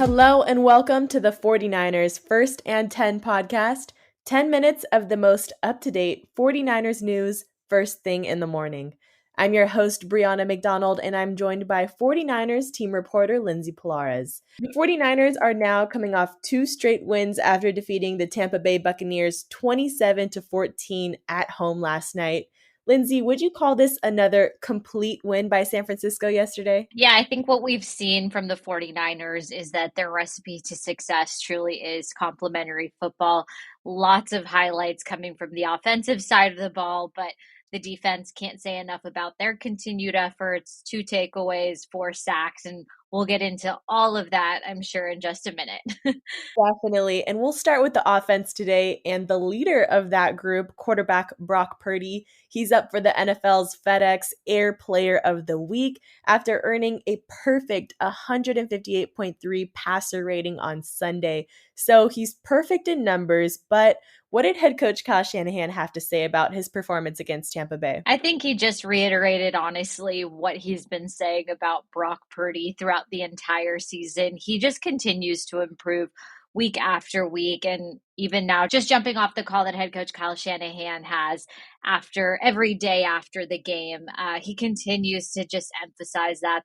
Hello and welcome to the 49ers First and 10 podcast, 10 minutes of the most up-to-date 49ers news first thing in the morning. I'm your host, Brianna McDonald, and I'm joined by 49ers team reporter Lindsay Polares. The 49ers are now coming off 2 straight wins after defeating the Tampa Bay Buccaneers 27-14 at home last night. Lindsay, would you call this another complete win by San Francisco yesterday? Yeah, I think what we've seen from the 49ers is that their recipe to success truly is complementary football. Lots of highlights coming from the offensive side of the ball, but the defense can't say enough about their continued efforts, 2 takeaways, 4 sacks, and we'll get into all of that, I'm sure, in just a minute. Definitely. And we'll start with the offense today. And the leader of that group, quarterback Brock Purdy, he's up for the NFL's FedEx Air Player of the Week after earning a perfect 158.3 passer rating on Sunday. So he's perfect in numbers, but what did head coach Kyle Shanahan have to say about his performance against Tampa Bay? I think he just reiterated, honestly, what he's been saying about Brock Purdy throughout the entire season. He just continues to improve week after week. And even now, just jumping off the call that head coach Kyle Shanahan has after every day after the game, he continues to just emphasize that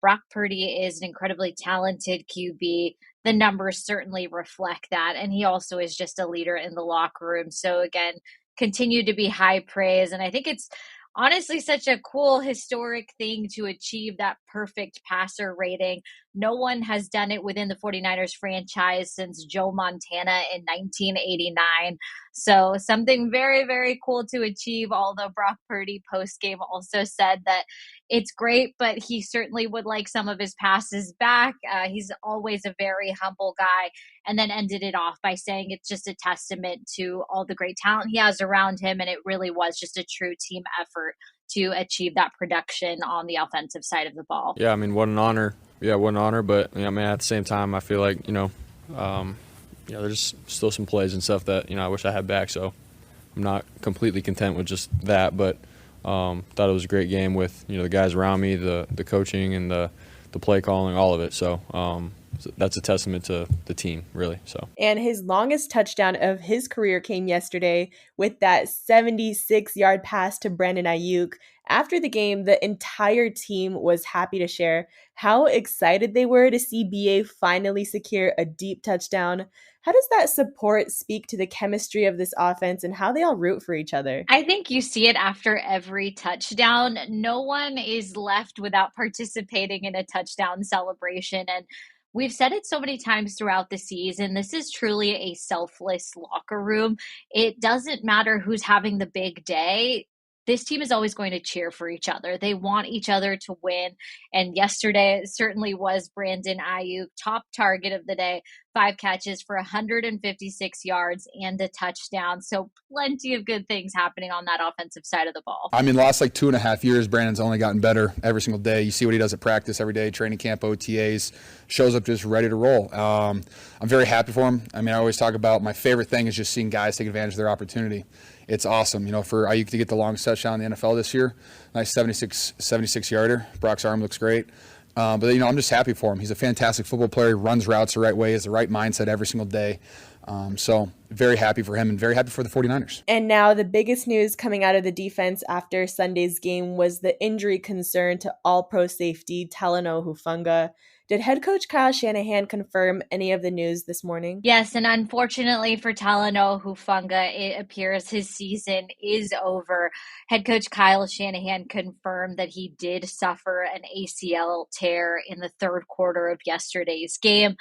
Brock Purdy is an incredibly talented QB. The numbers certainly reflect that. And he also is just a leader in the locker room. So again, continue to be high praise. And I think it's honestly such a cool historic thing to achieve that perfect passer rating. No one has done it within the 49ers franchise since Joe Montana in 1989. So something very, very cool to achieve. Although Brock Purdy post game also said that it's great, but he certainly would like some of his passes back. He's always a very humble guy, and then ended it off by saying it's just a testament to all the great talent he has around him. And it really was just a true team effort to achieve that production on the offensive side of the ball. Yeah, I mean, what an honor. Yeah, what an honor. But, I mean, at the same time, I feel like, there's still some plays and stuff that, I wish I had back. So I'm not completely content with just that. But thought it was a great game with, the guys around me, the coaching and the play calling, all of it. So that's a testament to the team, really. So. And his longest touchdown of his career came yesterday with that 76-yard pass to Brandon Ayuk. After the game, the entire team was happy to share how excited they were to see BA finally secure a deep touchdown. How does that support speak to the chemistry of this offense and how they all root for each other? I think you see it after every touchdown. No one is left without participating in a touchdown celebration. And we've said it so many times throughout the season. This is truly a selfless locker room. It doesn't matter who's having the big day. This team is always going to cheer for each other. They want each other to win. And yesterday, it certainly was Brandon Ayuk, top target of the day, 5 catches for 156 yards and a touchdown. So plenty of good things happening on that offensive side of the ball. I mean, the last 2.5 years, Brandon's only gotten better every single day. You see what he does at practice every day, training camp, OTAs, shows up just ready to roll. I'm very happy for him. I mean, I always talk about my favorite thing is just seeing guys take advantage of their opportunity. It's awesome, for Ayuk to get the longest touchdown in the NFL this year. Nice 76-yarder. Brock's arm looks great. But I'm just happy for him. He's a fantastic football player. He runs routes the right way. He has the right mindset every single day. So very happy for him and very happy for the 49ers. And now the biggest news coming out of the defense after Sunday's game was the injury concern to all-pro safety Talanoa Hufanga. Did head coach Kyle Shanahan confirm any of the news this morning? Yes, and unfortunately for Talanoa Hufanga, it appears his season is over. Head coach Kyle Shanahan confirmed that he did suffer an ACL tear in the third quarter of yesterday's game.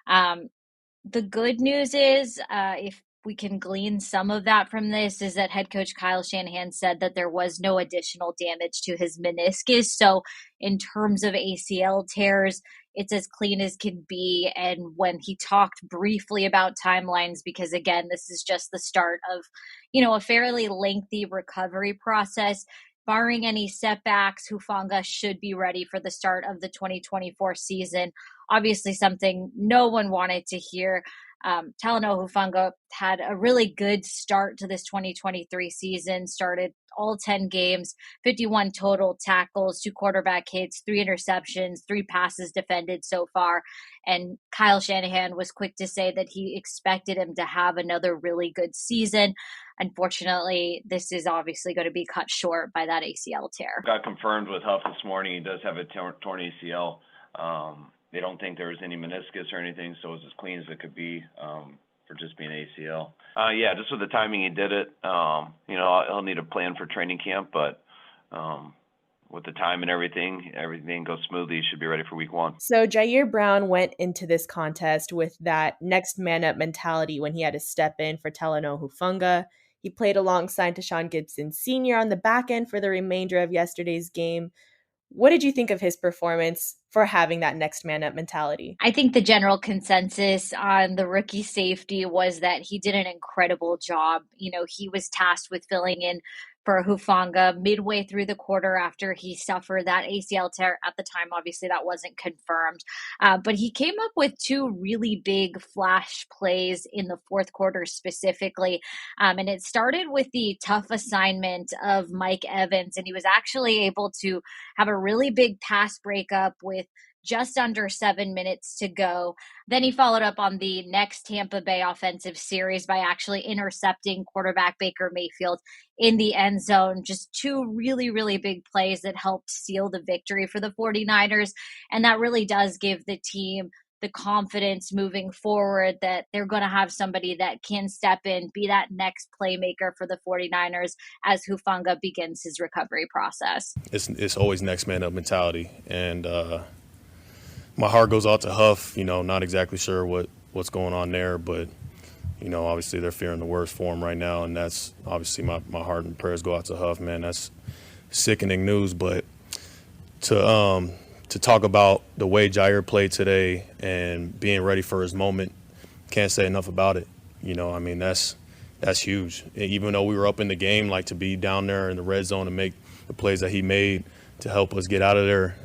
The good news is, if we can glean some of that from this, is that head coach Kyle Shanahan said that there was no additional damage to his meniscus. So in terms of ACL tears, it's as clean as can be. And when he talked briefly about timelines, because again, this is just the start of, a fairly lengthy recovery process, barring any setbacks, Hufanga should be ready for the start of the 2024 season. Obviously something no one wanted to hear. Talanoa Hufanga had a really good start to this 2023 season, started all 10 games, 51 total tackles, 2 quarterback hits, 3 interceptions, 3 passes defended so far. And Kyle Shanahan was quick to say that he expected him to have another really good season. Unfortunately, this is obviously going to be cut short by that ACL tear. Got confirmed with Huff this morning. He does have a torn ACL. They don't think there was any meniscus or anything, so it was as clean as it could be for just being ACL. Yeah, just with the timing he did it. He'll need a plan for training camp, but with the time and everything goes smoothly. He should be ready for week 1. So Ji'Ayir Brown went into this contest with that next man up mentality when he had to step in for Talanoa Hufanga. He played alongside Tashaun Gibson Sr. on the back end for the remainder of yesterday's game. What did you think of his performance for having that next man up mentality? I think the general consensus on the rookie safety was that he did an incredible job. He was tasked with filling in for Hufanga midway through the quarter after he suffered that ACL tear. At the time, obviously, that wasn't confirmed. But he came up with 2 really big flash plays in the fourth quarter specifically. And it started with the tough assignment of Mike Evans. And he was actually able to have a really big pass breakup with just under 7 minutes to go. Then he followed up on the next Tampa Bay offensive series by actually intercepting quarterback Baker Mayfield in the end zone. Just 2 really, really big plays that helped seal the victory for the 49ers. And that really does give the team the confidence moving forward that they're going to have somebody that can step in, be that next playmaker for the 49ers as Hufanga begins his recovery process. It's always next man up mentality. And, my heart goes out to Huff, not exactly sure what's going on there, but, obviously they're fearing the worst for him right now, and that's obviously my heart and prayers go out to Huff, man. That's sickening news, but to talk about the way Ji'Ayir played today and being ready for his moment, can't say enough about it. That's huge. Even though we were up in the game, to be down there in the red zone and make the plays that he made to help us get out of there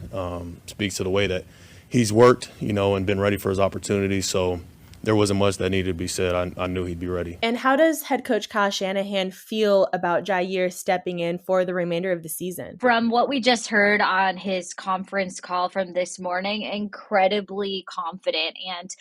speaks to the way that he's worked, and been ready for his opportunities. So there wasn't much that needed to be said. I knew he'd be ready. And how does head coach Kyle Shanahan feel about Ji'Ayir stepping in for the remainder of the season? From what we just heard on his conference call from this morning, incredibly confident. And,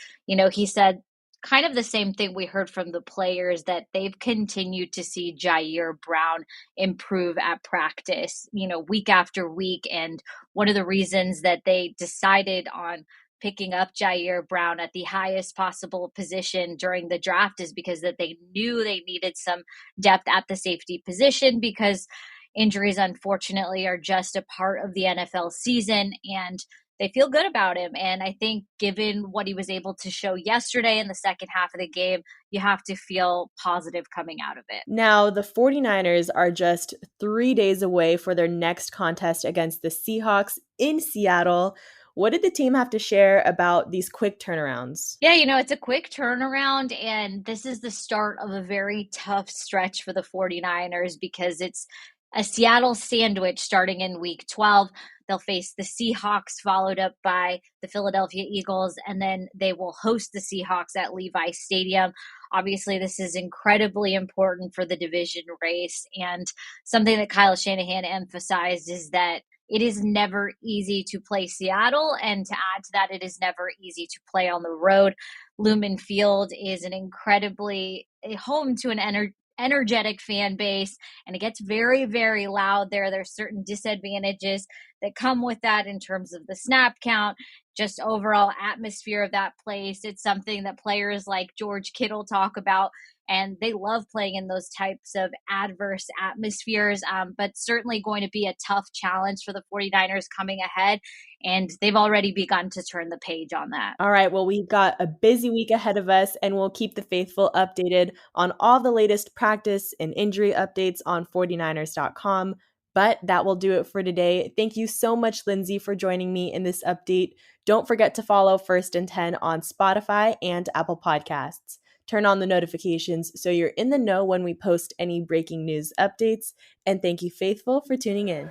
he said kind of the same thing we heard from the players, that they've continued to see Ji'Ayir Brown improve at practice, week after week. And one of the reasons that they decided on picking up Ji'Ayir Brown at the highest possible position during the draft is because that they knew they needed some depth at the safety position, because injuries, unfortunately, are just a part of the NFL season. And they feel good about him. And I think given what he was able to show yesterday in the second half of the game, you have to feel positive coming out of it. Now, the 49ers are just 3 days away for their next contest against the Seahawks in Seattle. What did the team have to share about these quick turnarounds? Yeah, it's a quick turnaround, and this is the start of a very tough stretch for the 49ers because it's a Seattle sandwich starting in week 12. They'll face the Seahawks, followed up by the Philadelphia Eagles, and then they will host the Seahawks at Levi Stadium. Obviously, this is incredibly important for the division race, and something that Kyle Shanahan emphasized is that it is never easy to play Seattle, and to add to that, it is never easy to play on the road. Lumen Field is an incredibly home to an energetic fan base, and it gets very, very loud there. There's certain disadvantages that come with that in terms of the snap count, just overall atmosphere of that place. It's something that players like George Kittle talk about, and they love playing in those types of adverse atmospheres, but certainly going to be a tough challenge for the 49ers coming ahead, and they've already begun to turn the page on that. All right, well, we've got a busy week ahead of us, and we'll keep the faithful updated on all the latest practice and injury updates on 49ers.com. But that will do it for today. Thank you so much, Lindsay, for joining me in this update. Don't forget to follow First and 10 on Spotify and Apple Podcasts. Turn on the notifications so you're in the know when we post any breaking news updates. And thank you, Faithful, for tuning in.